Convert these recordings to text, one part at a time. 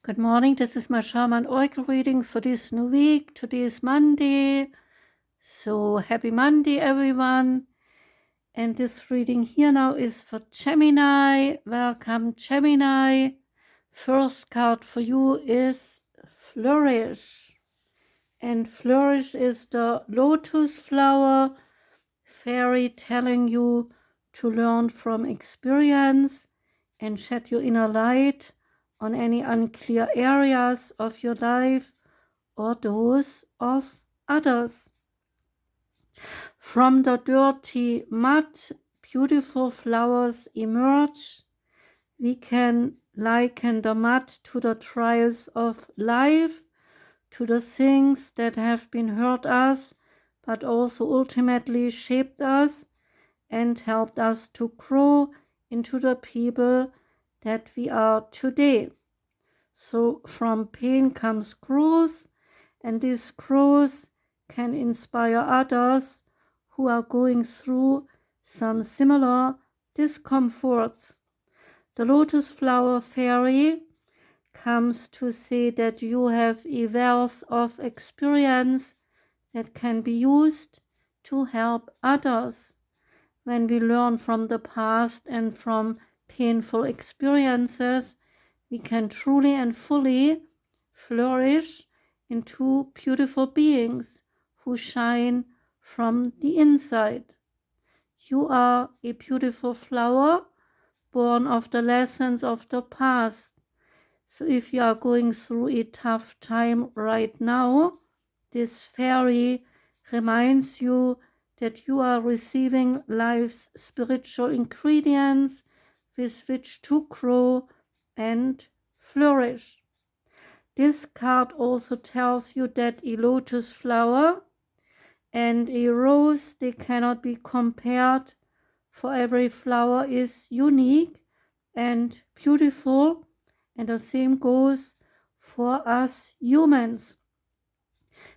Good morning, this is my Shaman Oracle reading for this new week. Today is Monday, so happy Monday everyone. And this reading here now is for Gemini. Welcome Gemini. First card for you is Flourish. And Flourish is the lotus flower, fairy telling you to learn from experience and shed your inner light on any unclear areas of your life or those of others. From the dirty mud, beautiful flowers emerge. We can liken the mud to the trials of life, to the things that have been hurt us, but also ultimately shaped us and helped us to grow into the people that we are today. So from pain comes growth, and this growth can inspire others who are going through some similar discomforts. The lotus flower fairy comes to say that you have a wealth of experience that can be used to help others. When we learn from the past and from painful experiences, we can truly and fully flourish into beautiful beings who shine from the inside. You are a beautiful flower born of the lessons of the past. So if you are going through a tough time right now, this fairy reminds you that you are receiving life's spiritual ingredients with which to grow and flourish. This card also tells you that a lotus flower and a rose, they cannot be compared, for every flower is unique and beautiful, and the same goes for us humans.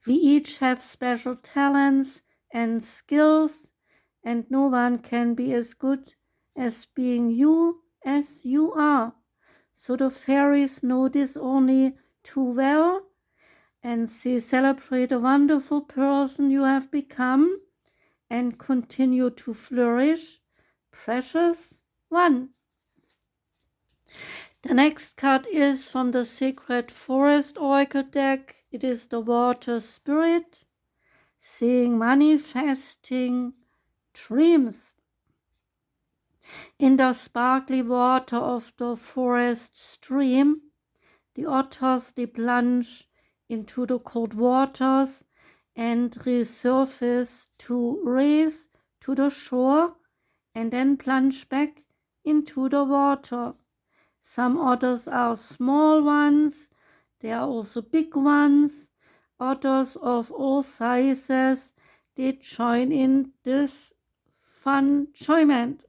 We each have special talents and skills, and no one can be as good as being you as you are. So the fairies know this only too well, and they celebrate the wonderful person you have become and continue to flourish, precious one. The next card is from the Sacred Forest Oracle deck. It is the Water Spirit, seeing manifesting dreams. In the sparkly water of the forest stream, the otters, they plunge into the cold waters and resurface to race to the shore and then plunge back into the water. Some otters are small ones, there are also big ones, otters of all sizes, they join in this fun enjoyment.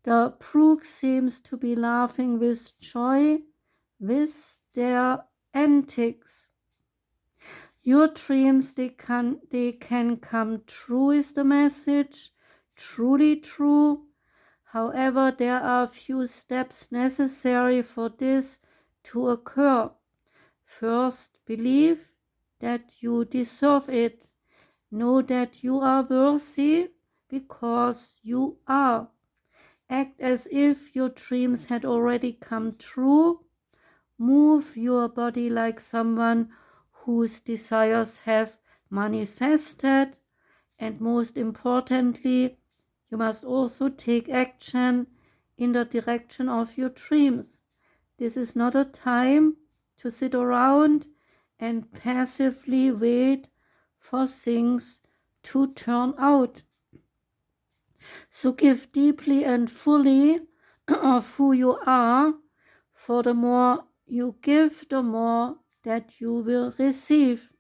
The brook seems to be laughing with joy with their antics. Your dreams, they can come true is the message, truly true. However, there are few steps necessary for this to occur. First, believe that you deserve it. Know that you are worthy because you are. Act as if your dreams had already come true. Move your body like someone whose desires have manifested. And most importantly, you must also take action in the direction of your dreams. This is not a time to sit around and passively wait for things to turn out. So give deeply and fully of who you are, for the more you give, the more that you will receive.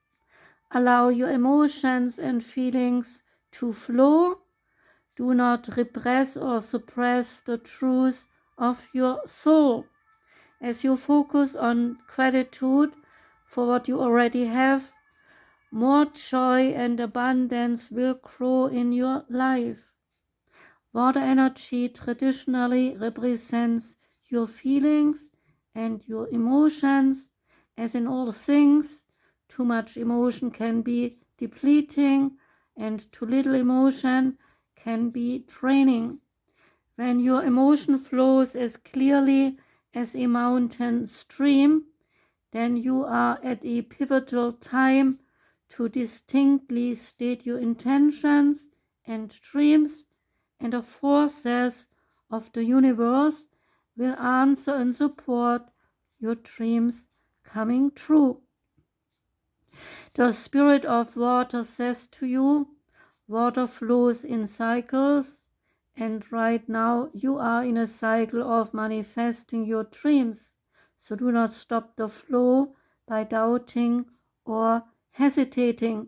Allow your emotions and feelings to flow. Do not repress or suppress the truth of your soul. As you focus on gratitude for what you already have, more joy and abundance will grow in your life. Water energy traditionally represents your feelings and your emotions. As in all things, too much emotion can be depleting, and too little emotion can be draining. When your emotion flows as clearly as a mountain stream, then you are at a pivotal time to distinctly state your intentions and dreams, and the forces of the universe will answer and support your dreams coming true. The spirit of water says to you, water flows in cycles, and right now you are in a cycle of manifesting your dreams. So do not stop the flow by doubting or hesitating.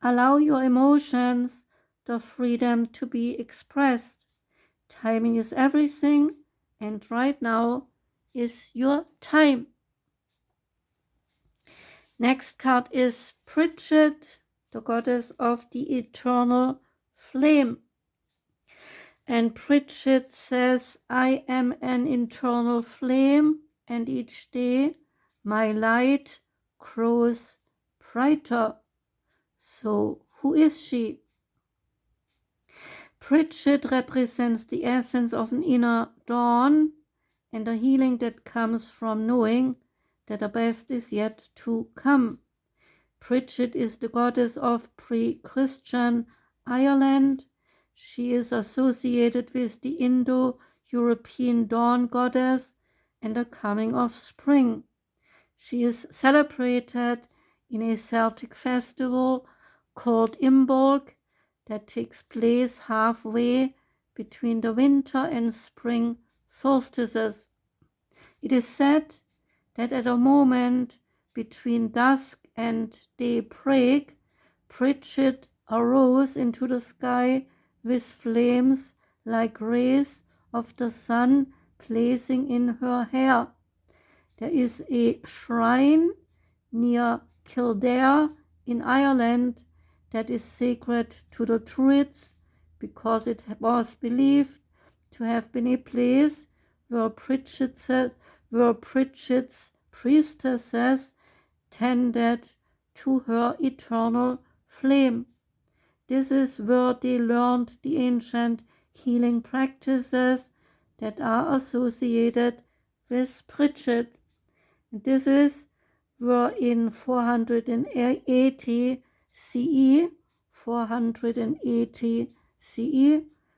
Allow your emotions the freedom to be expressed. Timing is everything, and right now is your time. Next card is Brigid, the goddess of the eternal flame. And Brigid says, I am an eternal flame, and each day my light grows brighter. So, who is she? Brigid represents the essence of an inner dawn and the healing that comes from knowing that the best is yet to come. Brigid is the goddess of pre-Christian Ireland. She is associated with the Indo-European dawn goddess and the coming of spring. She is celebrated in a Celtic festival called Imbolc that takes place halfway between the winter and spring solstices. It is said that at a moment between dusk and daybreak, Brigid arose into the sky with flames like rays of the sun blazing in her hair. There is a shrine near Kildare in Ireland that is sacred to the Druids because it was believed to have been a place where Brigid's priestesses tended to her eternal flame. This is where they learned the ancient healing practices that are associated with Brigid. This is where in 480 CE,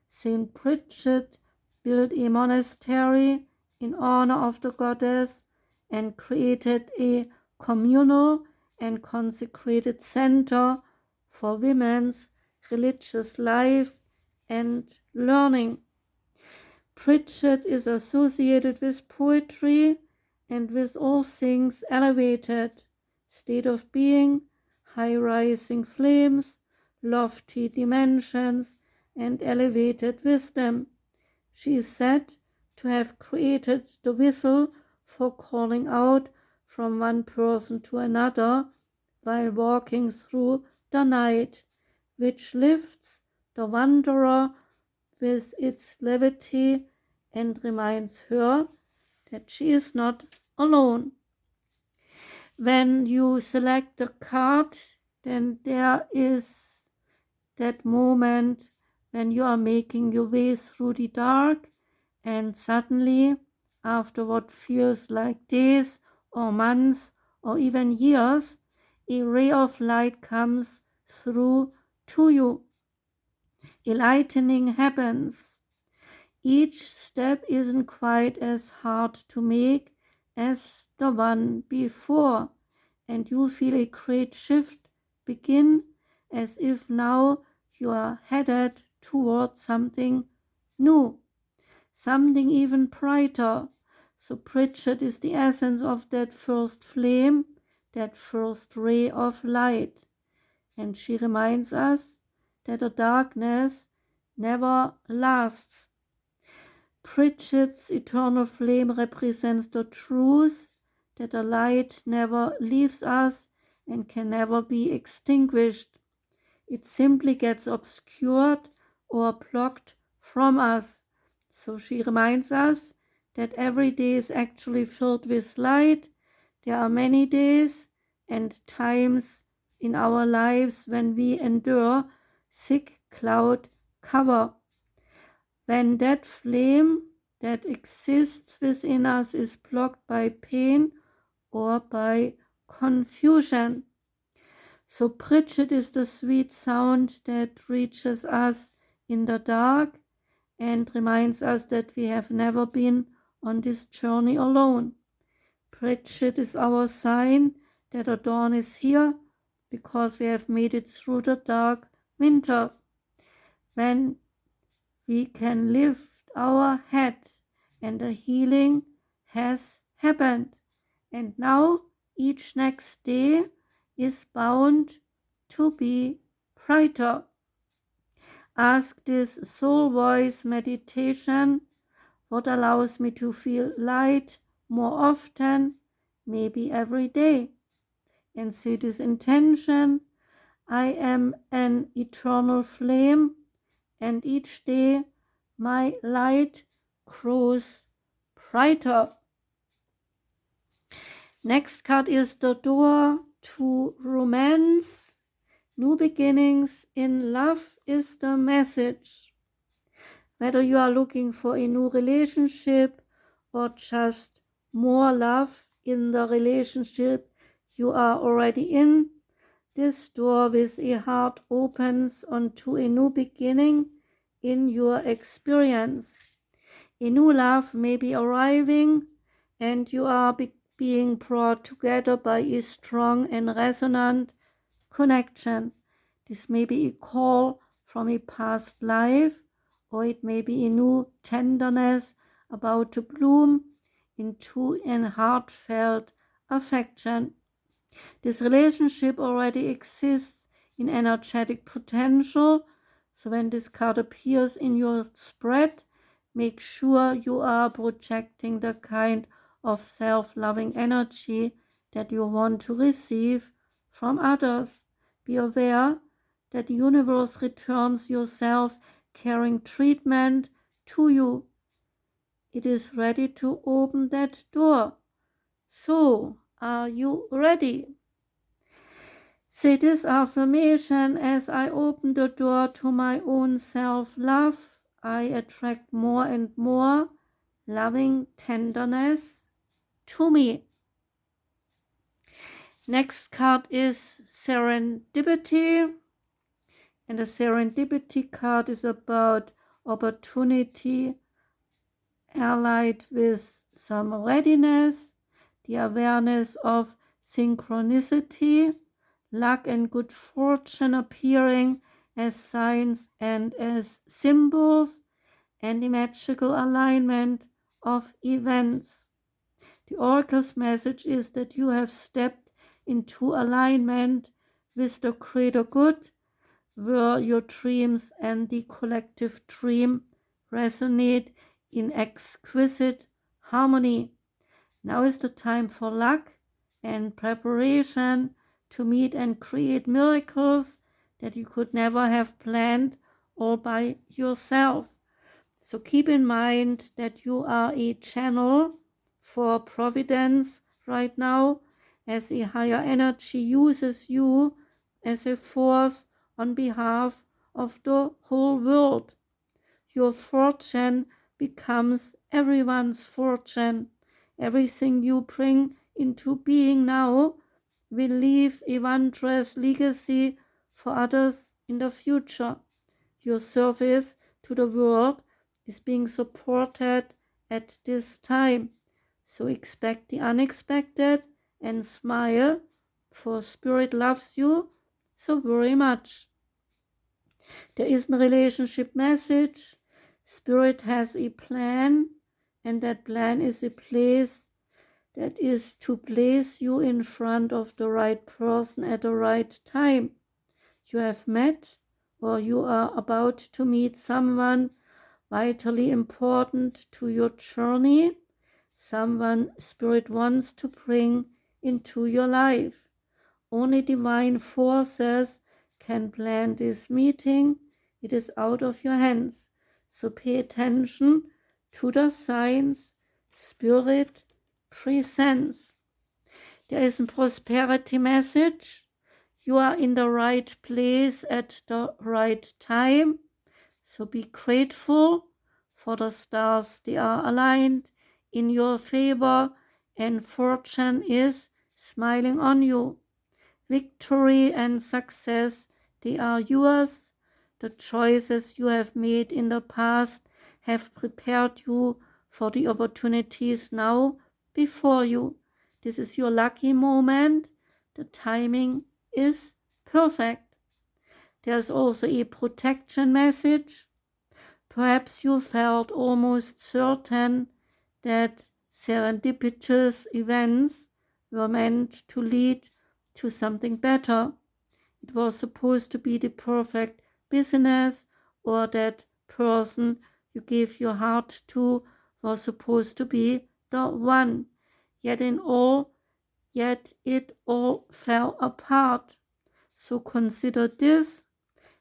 Saint Brigid built a monastery in honor of the goddess and created a communal and consecrated center for women's religious life and learning. Brigid is associated with poetry and with all things elevated, state of being, high-rising flames, lofty dimensions, and elevated wisdom. She is said to have created the whistle for calling out from one person to another while walking through the night, which lifts the wanderer with its levity and reminds her that she is not alone. When you select the card, then there is that moment when you are making your way through the dark, and suddenly, after what feels like days or months or even years, a ray of light comes through to you. A lightening happens. Each step isn't quite as hard to make as the one before, and you feel a great shift begin, as if now you are headed towards something new, something even brighter. So Brigid is the essence of that first flame, that first ray of light, and she reminds us that the darkness never lasts. Brigid's eternal flame represents the truth that the light never leaves us and can never be extinguished. It simply gets obscured or blocked from us. So she reminds us that every day is actually filled with light. There are many days and times in our lives when we endure thick cloud cover. When that flame that exists within us is blocked by pain or by confusion. So Brigid is the sweet sound that reaches us in the dark and reminds us that we have never been on this journey alone. Brigid is our sign that the dawn is here because we have made it through the dark winter. When we can lift our head and the healing has happened. And now each next day is bound to be brighter. Ask this soul voice meditation what allows me to feel light more often, maybe every day. And say this intention: I am an eternal flame, and each day my light grows brighter. Next card is the door to romance. New beginnings in love is the message. Whether you are looking for a new relationship or just more love in the relationship you are already in, this door with a heart opens onto a new beginning in your experience. A new love may be arriving, and you are being brought together by a strong and resonant connection. This may be a call from a past life, or it may be a new tenderness about to bloom into an heartfelt affection. This relationship already exists in energetic potential, so when this card appears in your spread, make sure you are projecting the kind of self-loving energy that you want to receive from others. Be aware that the universe returns your self-caring treatment to you. It is ready to open that door. So, are you ready? Say this affirmation: as I open the door to my own self-love, I attract more and more loving tenderness to me. Next card is Serendipity. And the Serendipity card is about opportunity allied with some readiness, the awareness of synchronicity, luck and good fortune appearing as signs and as symbols, and the magical alignment of events. The oracle's message is that you have stepped into alignment with the greater good, where your dreams and the collective dream resonate in exquisite harmony. Now is the time for luck and preparation to meet and create miracles that you could never have planned all by yourself. So keep in mind that you are a channel for providence right now, as a higher energy uses you as a force on behalf of the whole world. Your fortune becomes everyone's fortune. Everything you bring into being now will leave a wondrous legacy for others in the future. Your service to the world is being supported at this time. So expect the unexpected and smile, for Spirit loves you so very much. There is a relationship message. Spirit has a plan, and that plan is a place that is to place you in front of the right person at the right time. You have met, or you are about to meet, someone vitally important to your journey, someone Spirit wants to bring into your life. Only divine forces can plan this meeting. It is out of your hands. So pay attention to the signs Spirit presents. There is a prosperity message. You are in the right place at the right time. So be grateful for the stars. They are aligned in your favor and fortune is smiling on you. Victory and success, they are yours. The choices you have made in the past have prepared you for the opportunities now before you. This is your lucky moment. The timing is perfect. There's also a protection message. Perhaps you felt almost certain that serendipitous events were meant to lead to something better. It was supposed to be the perfect business, or that person you gave your heart to was supposed to be the one. Yet it all fell apart. So consider this.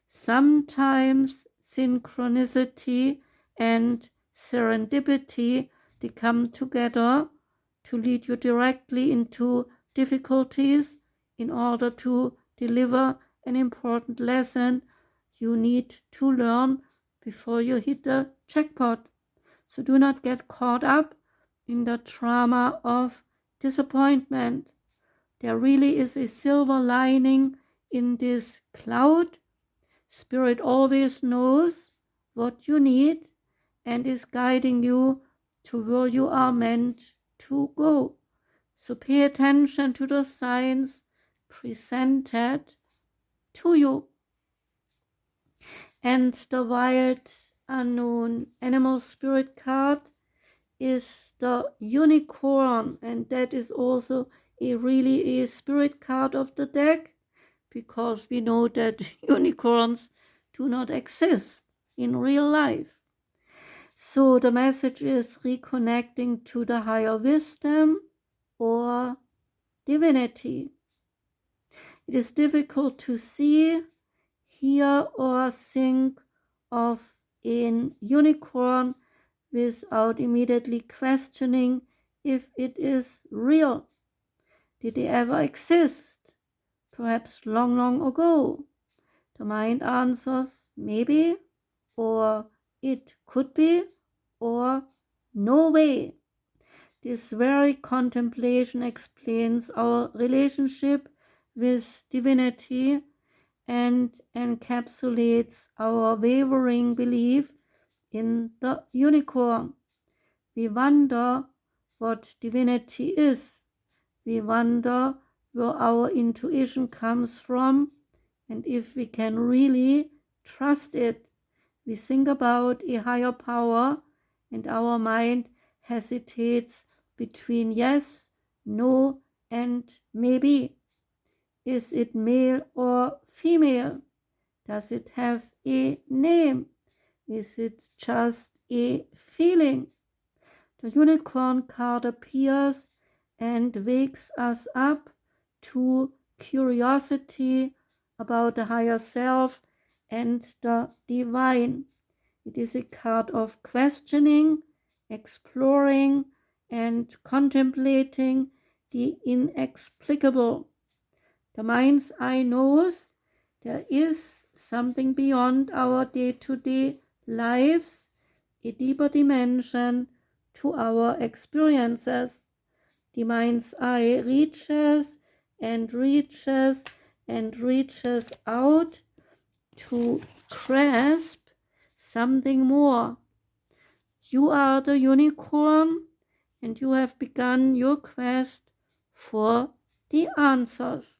Sometimes synchronicity and serendipity, they come together to lead you directly into difficulties in order to deliver an important lesson you need to learn before you hit the jackpot. So do not get caught up in the drama of disappointment. There really is a silver lining in this cloud. Spirit always knows what you need and is guiding you to where you are meant to go. So pay attention to the signs presented to you. And the wild unknown animal spirit card is the unicorn, and that is also a spirit card of the deck, because we know that unicorns do not exist in real life. So the message is reconnecting to the higher wisdom or divinity. It is difficult to see, hear, or think of a unicorn without immediately questioning if it is real. Did they ever exist? Perhaps long, long ago. The mind answers maybe, or it could be, or no way. This very contemplation explains our relationship with divinity and encapsulates our wavering belief in the unicorn. We wonder what divinity is. We wonder where our intuition comes from and if we can really trust it. We think about a higher power and our mind hesitates between yes, no, and maybe. Is it male or female? Does it have a name? Is it just a feeling? The unicorn card appears and wakes us up to curiosity about the higher self and the divine. It is a card of questioning, exploring, and contemplating the inexplicable. The mind's eye knows there is something beyond our day-to-day lives, a deeper dimension to our experiences. The mind's eye reaches and reaches and reaches out to grasp something more. You are the unicorn, and you have begun your quest for the answers.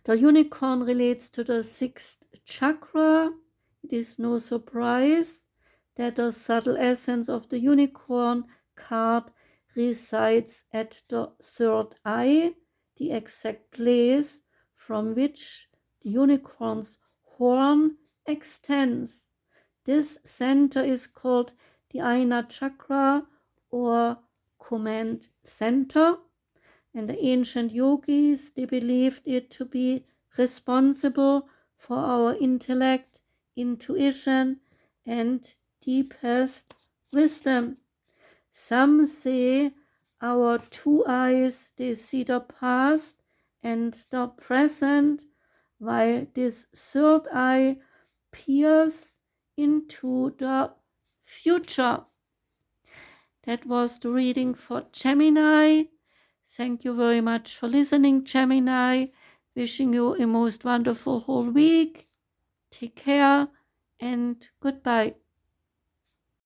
The unicorn relates to the sixth chakra. It is no surprise that the subtle essence of the unicorn card resides at the third eye, the exact place from which the unicorn's horn extends. This center is called the Ajna chakra, or command center, and the ancient yogis, they believed it to be responsible for our intellect, intuition, and deepest wisdom. Some say our two eyes, they see the past and the present, while this third eye peers into the future. That was the reading for Gemini. Thank you very much for listening, Gemini. Wishing you a most wonderful whole week. Take care and goodbye.